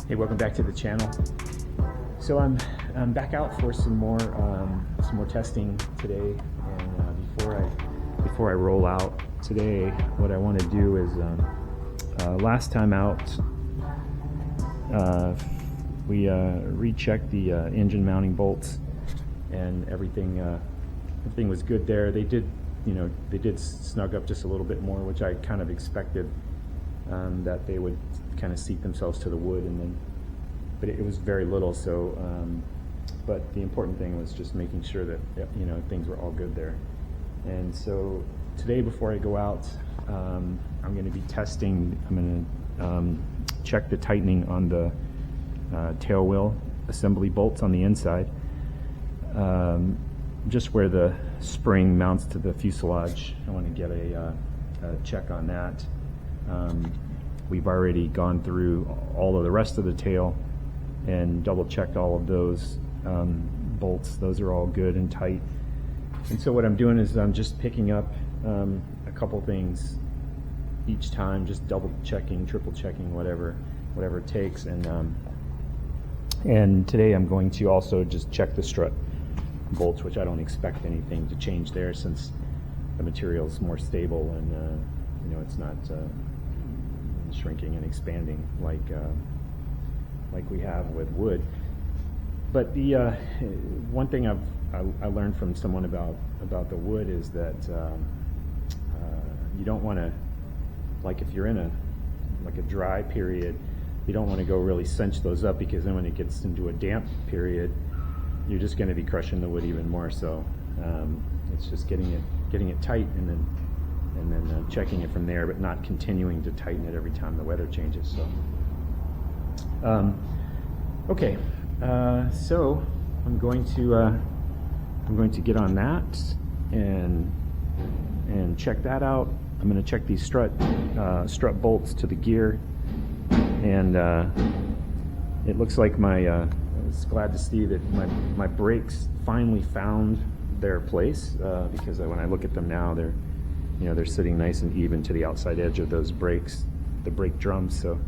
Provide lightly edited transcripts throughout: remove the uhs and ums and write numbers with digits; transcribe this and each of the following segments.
Hey, welcome back to the channel. So I'm back out for some more testing today, and before I roll out today, what I want to do is last time out we rechecked the engine mounting bolts, and everything was good there. They did snug up just a little bit more, which I kind of expected, that they would kind of seat themselves to the wood, but it was very little. So but the important thing was just making sure that things were all good there. And so today, before I go out, I'm going to be testing. I'm going to check the tightening on the tail wheel assembly bolts on the inside, just where the spring mounts to the fuselage. I want to get a check on that. We've already gone through all of the rest of the tail and double checked all of those bolts. Those are all good and tight. And so what I'm doing is I'm just picking up a couple things each time, just double checking, triple checking, whatever it takes. And today I'm going to also just check the strut bolts, which I don't expect anything to change there, since the material is more stable and it's not shrinking and expanding like we have with wood. But the one thing I learned from someone about the wood is that you don't want to, like, if you're in a dry period, you don't want to go really cinch those up, because then when it gets into a damp period, you're just going to be crushing the wood even more. So it's just getting it tight, and then checking it from there, but not continuing to tighten it every time the weather changes. So okay, so I'm going to get on that and check that out. I'm going to check these strut bolts to the gear, and it looks like I was glad to see that my brakes finally found their place, because when I look at them now, they're sitting nice and even to the outside edge of those brakes, the brake drums. So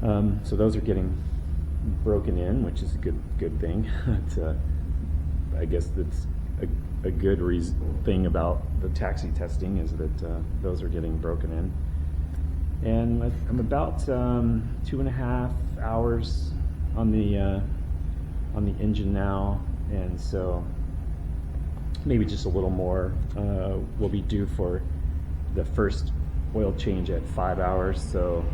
so those are getting broken in, which is a good thing. I guess that's a good thing about the taxi testing, is that those are getting broken in. And I'm about 2.5 hours on the engine now, and so maybe just a little more will be due for the first oil change at 5 hours. So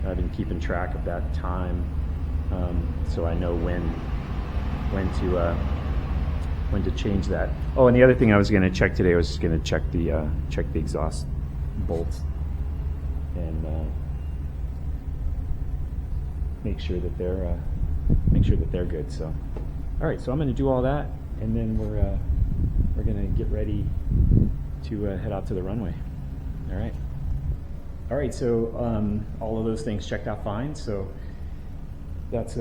I've been keeping track of that time, so I know when to change that. Oh, and the other thing I was going to check today was going to check the exhaust bolts, and make sure that they're good. So all right, so I'm going to do all that, and then we're going to get ready to head out to the runway. All right, so all of those things checked out fine, so that's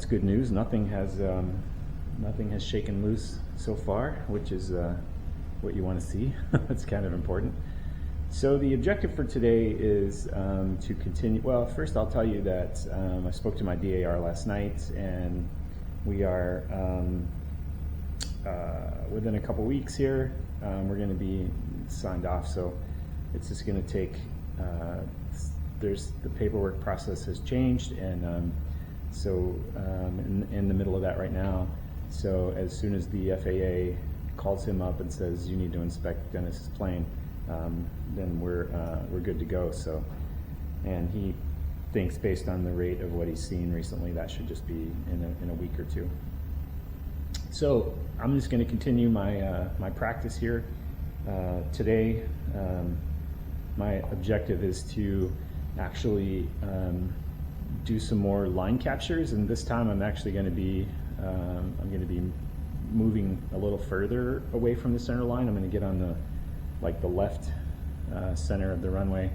good news. Nothing has shaken loose so far, which is what you want to see. That's kind of important. So the objective for today is to continue. Well, first I'll tell you that I spoke to my DAR last night, and we are within a couple weeks here, we're going to be signed off. So it's just going to take, the paperwork process has changed, and so in the middle of that right now. So as soon as the FAA calls him up and says you need to inspect Dennis's plane, then we're good to go. So, and he thinks, based on the rate of what he's seen recently, that should just be in a week or two. So I'm just going to continue my practice here today. My objective is to actually do some more line captures, and this time I'm actually going to be moving a little further away from the center line. I'm going to get on the left center of the runway,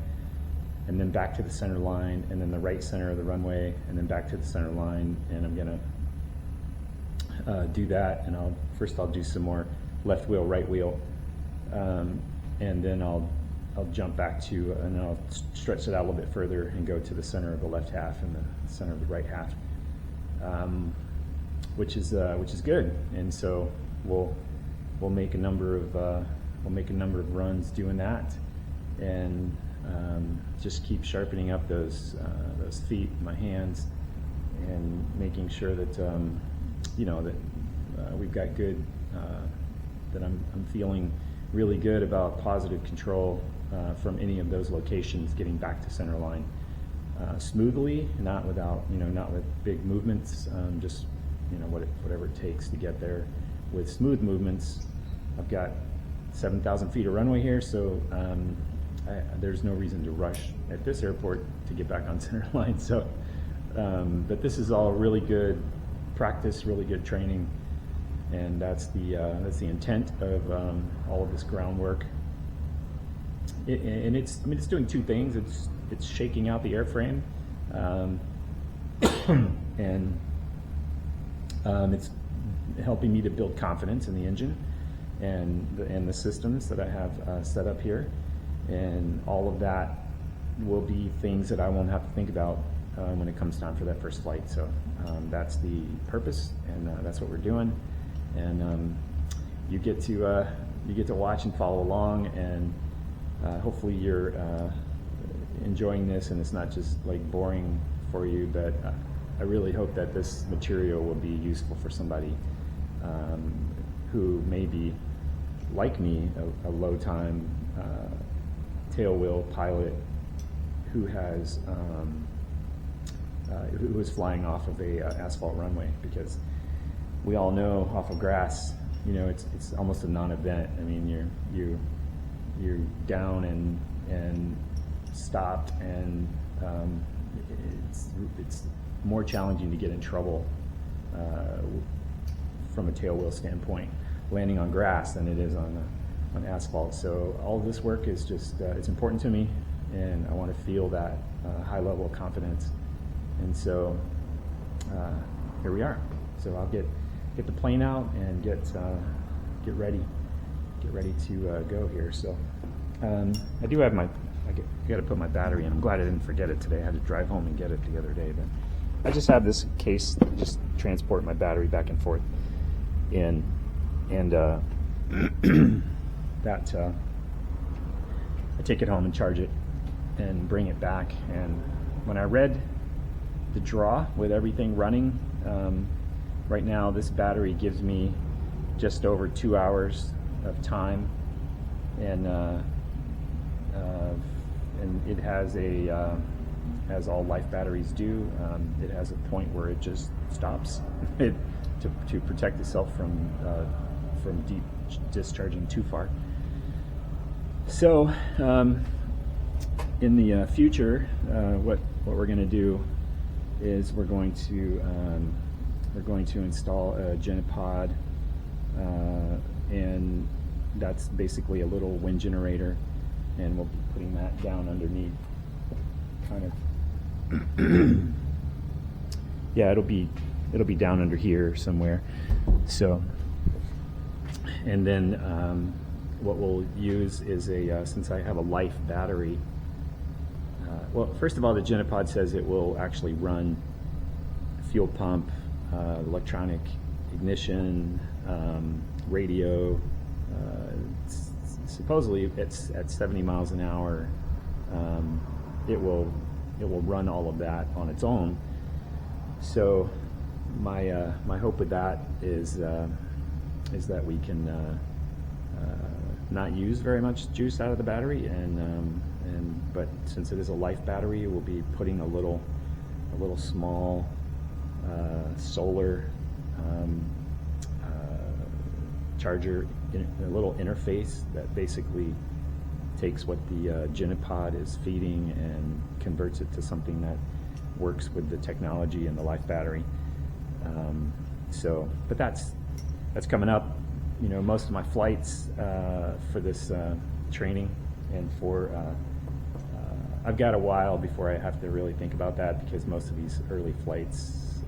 and then back to the center line, and then the right center of the runway, and then back to the center line. And I'm going to do that, and I'll do some more left wheel, right wheel, and then I'll I'll jump back to, and I'll stretch it out a little bit further and go to the center of the left half and the center of the right half, which is good. And so we'll make a number of runs doing that, and just keep sharpening up those feet, my hands, and making sure that that we've got good, that I'm feeling really good about positive control from any of those locations, getting back to center line smoothly, not with big movements, just whatever it takes to get there with smooth movements. I've got 7,000 feet of runway here, so there's no reason to rush at this airport to get back on center line. So, but this is all really good practice, really good training, and that's the intent of all of this groundwork. And it's doing two things. It's shaking out the airframe, and it's helping me to build confidence in the engine and the systems that I have set up here, and all of that will be things that I won't have to think about when it comes time for that first flight. So that's the purpose, and that's what we're doing. And you get to watch and follow along, and hopefully you're enjoying this, and it's not just like boring for you. But I really hope that this material will be useful for somebody who may be like me, a low time tailwheel pilot who has who is flying off of a asphalt runway, because we all know off of grass, it's almost a non-event. I mean, you're down and stopped, and it's more challenging to get in trouble from a tailwheel standpoint landing on grass than it is on asphalt. So all of this work is just it's important to me, and I want to feel that high level of confidence. And so here we are. So I'll get the plane out and get ready to go here. So I do have I got to put my battery in. I'm glad I didn't forget it today. I had to drive home and get it the other day, but I just have this case that just transport my battery back and forth in, and that I take it home and charge it and bring it back. And when I read the draw with everything running, right now this battery gives me just over 2 hours of time, and it has as all life batteries do, it has a point where it just stops to protect itself from deep discharging too far. So in the future, what we're going to do is we're going to install a Genipod, and that's basically a little wind generator, and we'll be putting that down underneath, kind of. Yeah, it'll be down under here somewhere. So, and then what we'll use is since I have a life battery. Well, first of all, the Genipod says it will actually run fuel pump, electronic ignition, radio. Supposedly, it's at 70 miles an hour. It will run all of that on its own. So my hope with that is that we can not use very much juice out of the battery, but since it is a life battery, we'll be putting a little small solar charger, a little interface that basically takes what the Genipod is feeding and converts it to something that works with the technology and the life battery. But that's coming up. Most of my flights for this training, and for I've got a while before I have to really think about that, because most of these early flights,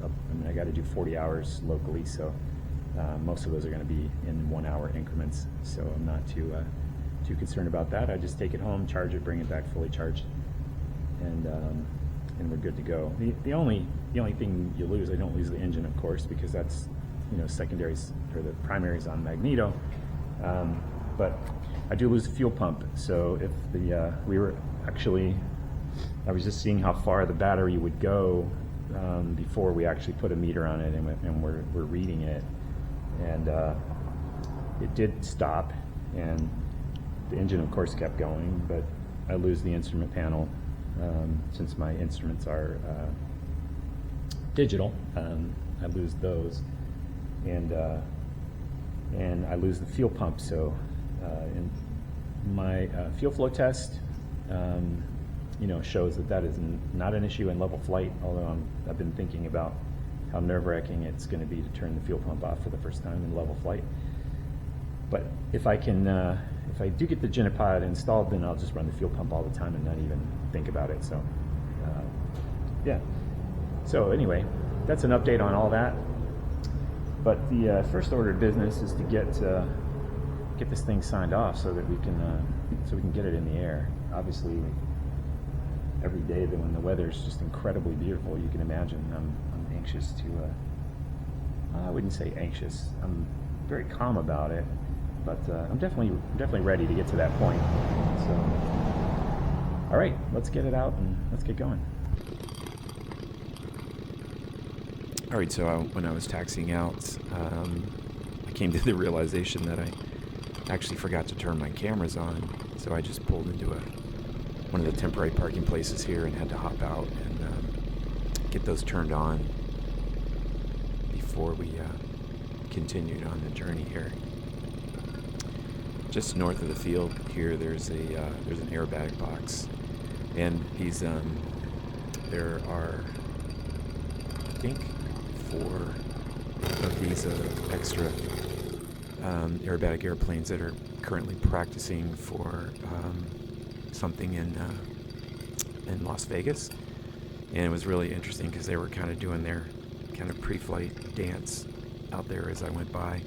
I got to do 40 hours locally, so most of those are going to be in 1 hour increments. So I'm not too too concerned about that. I just take it home, charge it, bring it back fully charged, and we're good to go. The only thing you lose, I don't lose the engine, of course, because that's, you know, secondaries or the primaries on magneto. But I do lose the fuel pump. So if the I was just seeing how far the battery would go before we actually put a meter on it, and we're reading it, and it did stop, and the engine of course kept going, but I lose the instrument panel since my instruments are digital. I lose those, and I lose the fuel pump. So in my fuel flow test, you know, shows that is not an issue in level flight, although I've been thinking about how nerve-wracking it's going to be to turn the fuel pump off for the first time in level flight. But if I do get the Genopod installed, then I'll just run the fuel pump all the time and not even think about it. So yeah. So anyway, that's an update on all that. But the first order of business is to get this thing signed off so that we can get it in the air. Obviously, every day that when the weather is just incredibly beautiful, you can imagine I'm anxious to. I wouldn't say anxious. I'm very calm about it, but I'm definitely ready to get to that point. So, all right, let's get it out and let's get going. All right, so when I was taxiing out, I came to the realization that I actually forgot to turn my cameras on, so I just pulled into one of the temporary parking places here and had to hop out and get those turned on before we continued on the journey here. Just north of the field here, there's an airbag box, and these there are, I think, 4 of these extra aerobatic airplanes that are currently practicing for something in Las Vegas. And it was really interesting because they were kind of doing their kind of pre-flight dance out there as I went by.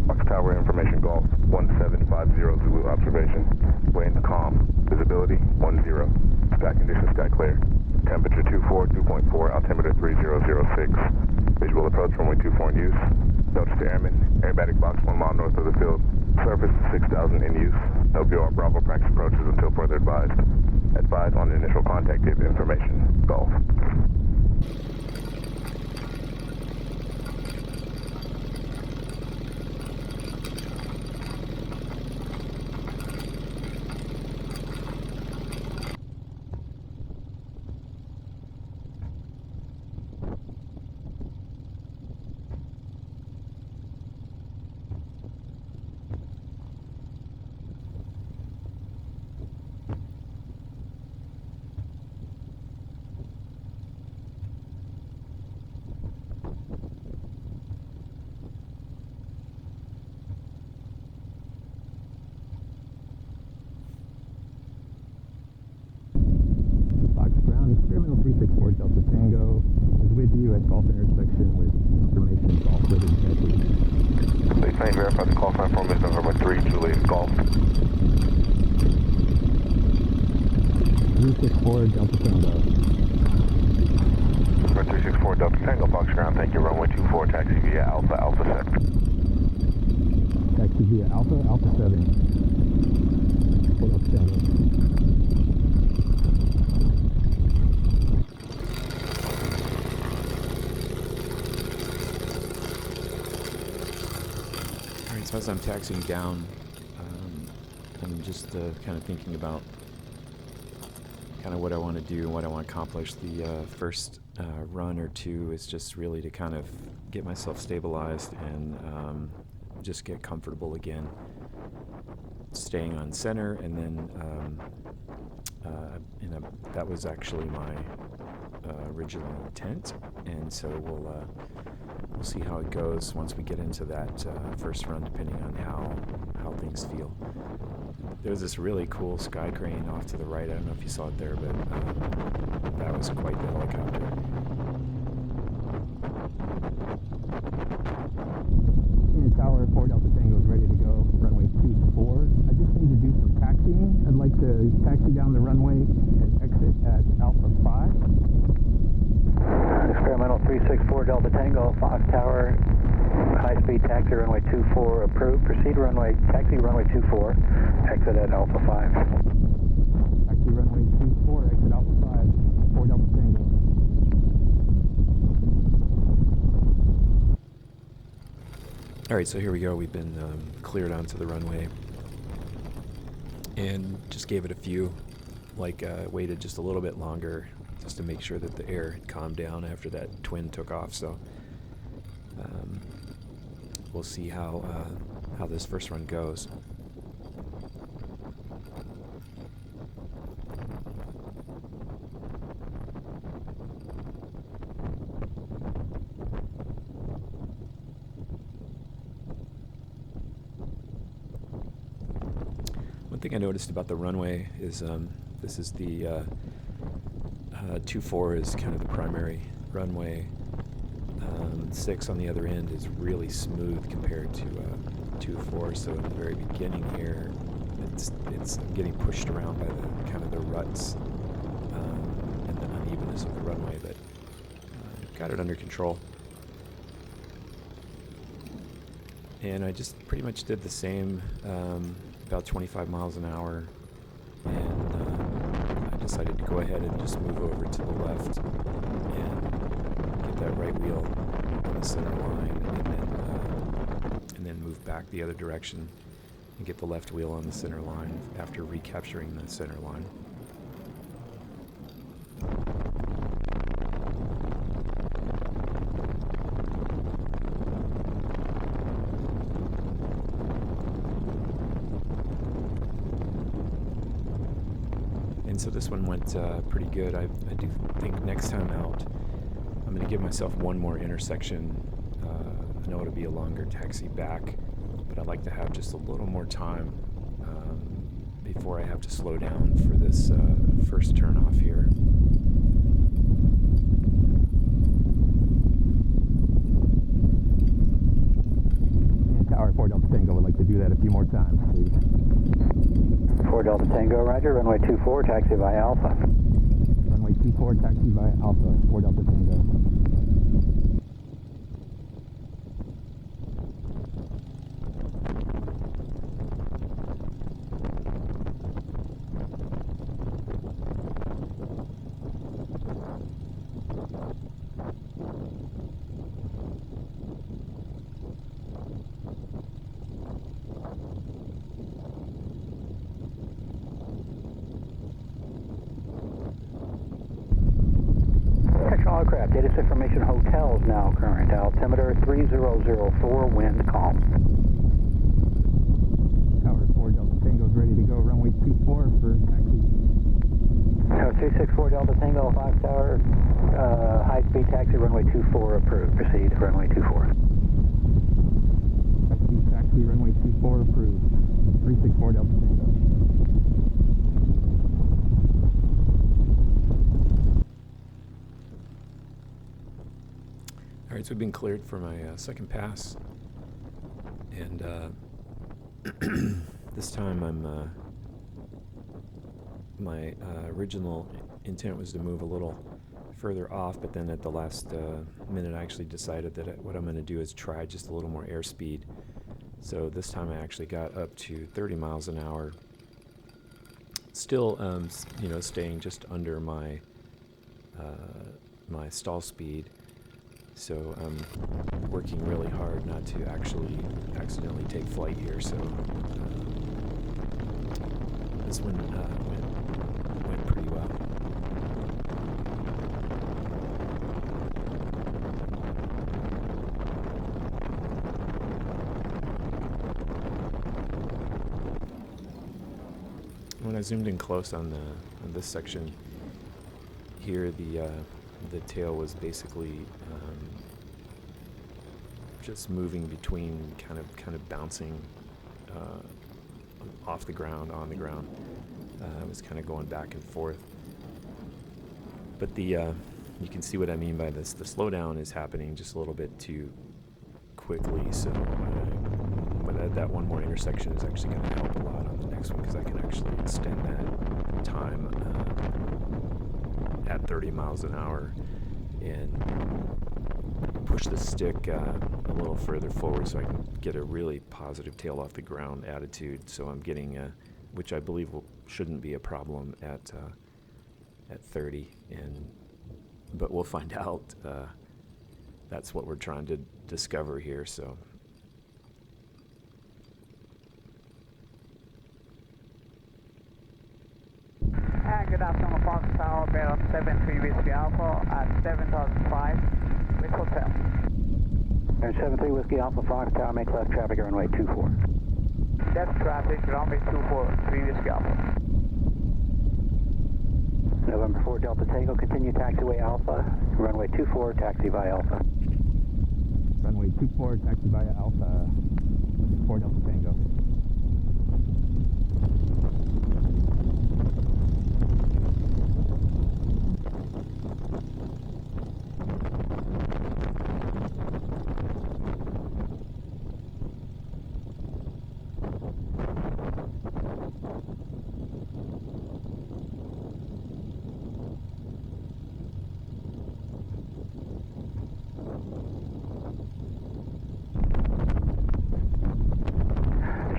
Fox Tower information, Golf 1750 Zulu observation. Wind calm. Visibility 10. Sky conditions sky clear. Temperature 24, 2.4, altimeter 3006. Visual approach runway 24 in use. Notice to airmen. Aerobatic box 1 mile north of the field. Surface 6000 in use. No BR Bravo practice approaches until further advised. Advise on initial contact if information. Golf. Experimental 364 Delta Tango is with you at Golf intersection with information Golf with exactly. Please can you verify the call sign form is November 3, Juliet Golf. 364 Delta Tango. Number 364 Delta Tango, Fox ground, thank you, runway 24, taxi via Alpha, Alpha 7. Taxi via Alpha, Alpha 7. Hold up, Tango. So as I'm taxiing down, I'm just kind of thinking about kind of what I want to do and what I want to accomplish. The first run or two is just really to kind of get myself stabilized and just get comfortable again, staying on center, and then that was actually my original intent, and so we'll see how it goes once we get into that first run, depending on how things feel. There's this really cool sky crane off to the right. I don't know if you saw it there, but that was quite the helicopter. Tower 4 Delta Tango. 16, I'd like to taxi down the runway and exit at Alpha 5. Experimental 364 Delta Tango, Fox Tower, high-speed taxi runway 24 approved. Proceed runway, taxi runway 24, exit at Alpha 5. Taxi runway 24, exit Alpha 5, 4 Delta Tango. All right, so here we go. We've been cleared onto the runway and just gave it a few, waited just a little bit longer just to make sure that the air had calmed down after that twin took off. So we'll see how this first run goes. One thing I noticed about the runway is this is the 24 is kind of the primary runway. 6 on the other end is really smooth compared to 24. So in the very beginning here, I'm getting pushed around by the kind of the ruts and the unevenness of the runway, but got it under control. And I just pretty much did the same. About 25 miles an hour, and I decided to go ahead and just move over to the left and get that right wheel on the center line, and then move back the other direction and get the left wheel on the center line after recapturing the center line. And so this one went pretty good. I do think next time out, I'm going to give myself one more intersection. I know it'll be a longer taxi back, but I'd like to have just a little more time before I have to slow down for this first turn off here. Yeah, Tower 4 Delta Tango would like to do that a few more times, please. 4 Delta Tango, roger. Runway 24, taxi by Alpha. Runway 24, taxi by Alpha, 4 Delta Tango. Aircraft, data information hotels now current. Altimeter 3004, wind calm. Tower 4 Delta Tango is ready to go. Runway 24 for taxi. Tower 264 Delta Tango, Fox Tower, high-speed taxi, runway 24 approved. Proceed, runway 24. High-speed taxi, runway 24 approved. 364 Delta Tango. All right, so we've been cleared for my second pass, and this time my original intent was to move a little further off, but then at the last minute I actually decided that what I'm going to do is try just a little more airspeed. So this time I actually got up to 30 miles an hour, still staying just under my my stall speed. So I'm working really hard not to actually accidentally take flight here. So this one went pretty well. When I zoomed in close on this section here, the tail was basically just moving between, kind of bouncing off the ground, on the ground. It was kind of going back and forth. But you can see what I mean by this. The slowdown is happening just a little bit too quickly. So, but that one more intersection is actually going to help a lot on the next one, because I can actually extend that time at 30 miles an hour and push the stick a little further forward so I can get a really positive tail off the ground attitude. So I'm getting, which I believe shouldn't be a problem at 30, but we'll find out. That's what we're trying to discover here. So. Good afternoon, Fox Tower, bearer 73 Whiskey Alpha at 7005 with hotel. And 73 Whiskey Alpha, Fox Tower, make left traffic at runway 24. Left traffic, runway 24, 3 Whiskey Alpha. November 4 Delta Tango, continue taxiway Alpha, runway 24, taxi via Alpha. Runway 24, taxi via Alpha, 4 Delta Tango.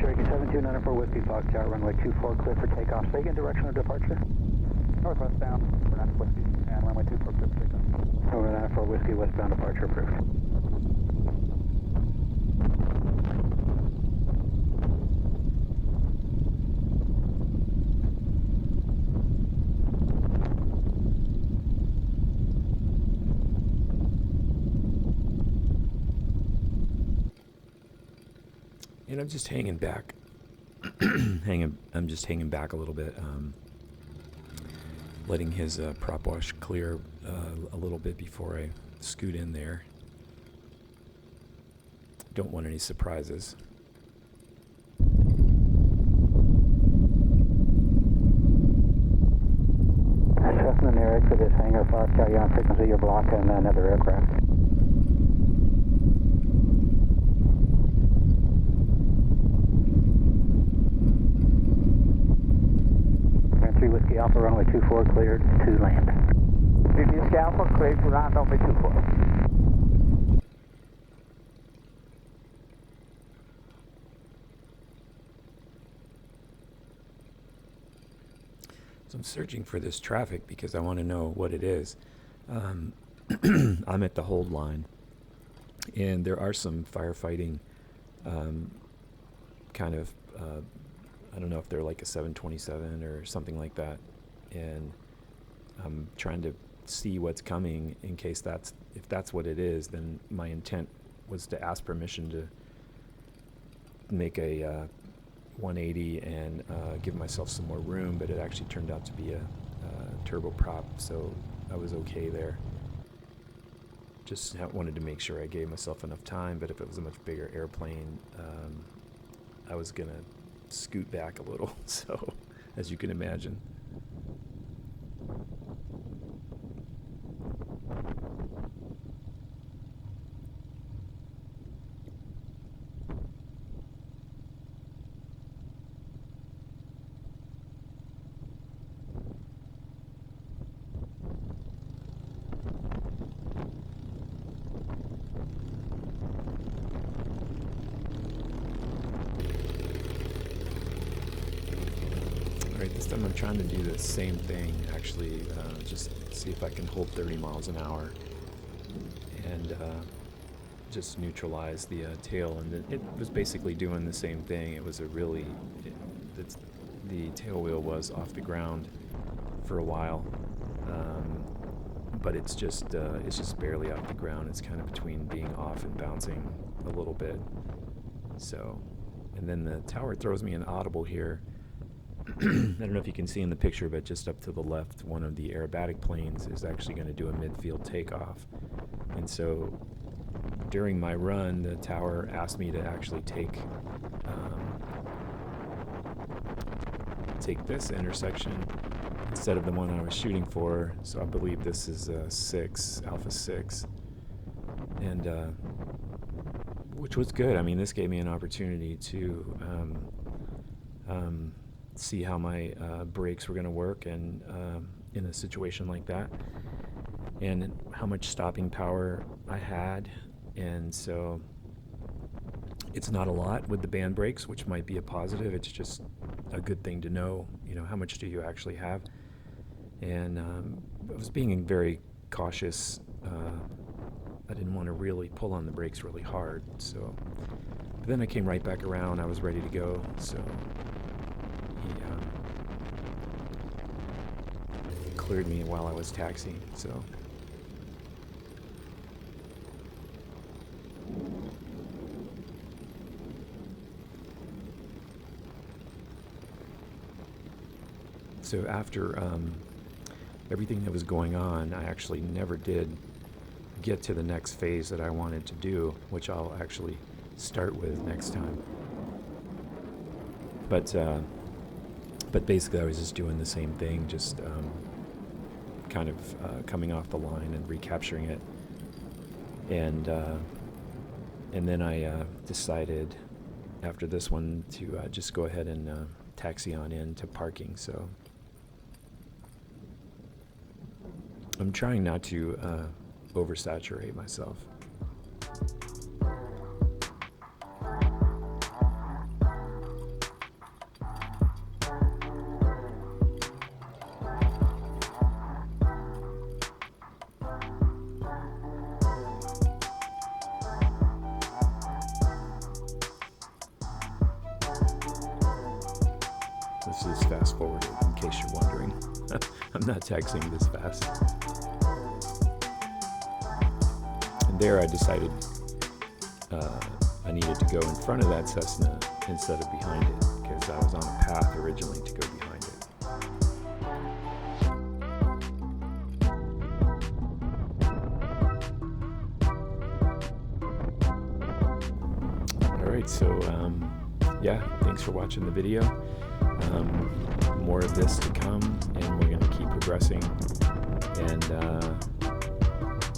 Cherokee 7294 Whiskey Fox Tower, runway 24, clear for takeoff. Say again, direction of departure? Northwest bound, for 9 Whiskey, and runway 24, clear for takeoff. Over 94 Whiskey, westbound departure approved. And I'm just hanging back. I'm just hanging back a little bit, letting his prop wash clear a little bit before I scoot in there. Don't want any surprises. Cessna near exit this hangar, Fox Tower, you're on frequency, you're blocking another aircraft. Whiskey Alpha, runway 24, cleared to land. 3 Whiskey Alpha, cleared to land, runway 24. So I'm searching for this traffic because I want to know what it is. I'm at the hold line, and there are some firefighting kind of I don't know if they're like a 727 or something like that, and I'm trying to see what's coming in case if that's what it is. Then my intent was to ask permission to make a 180 and give myself some more room, but it actually turned out to be a turboprop, so I was okay there. Just wanted to make sure I gave myself enough time, but if it was a much bigger airplane, I was gonna scoot back a little, so as you can imagine. This time I'm trying to do the same thing, actually, just see if I can hold 30 miles an hour and just neutralize the tail. And it was basically doing the same thing. It was the tail wheel was off the ground for a while, but it's just barely off the ground. It's kind of between being off and bouncing a little bit. So, and then the tower throws me an audible here. I don't know if you can see in the picture, but just up to the left, one of the aerobatic planes is actually going to do a midfield takeoff. And so during my run, the tower asked me to actually take this intersection instead of the one I was shooting for. So I believe this is Alpha 6. And which was good. I mean, this gave me an opportunity to see how my brakes were going to work, and in a situation like that, and how much stopping power I had. And so it's not a lot with the band brakes, which might be a positive. It's just a good thing to know, you know, how much do you actually have. And I was being very cautious. I didn't want to really pull on the brakes really hard. So, but then I came right back around. I was ready to go. So he cleared me while I was taxiing. So. So after everything that was going on, I actually never did get to the next phase that I wanted to do, which I'll actually start with next time. But basically I was just doing the same thing, just kind of coming off the line and recapturing it. And then I decided after this one to just go ahead and taxi on in to parking. So I'm trying not to oversaturate myself. This is fast forwarded, in case you're wondering. I'm not taxiing this fast. And there I decided I needed to go in front of that Cessna instead of behind it, because I was on a path originally to go behind it. Alright, so yeah, thanks for watching the video. More of this to come, and we're going to keep progressing, and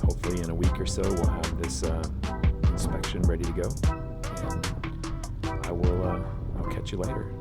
hopefully in a week or so we'll have this inspection ready to go, and I'll catch you later.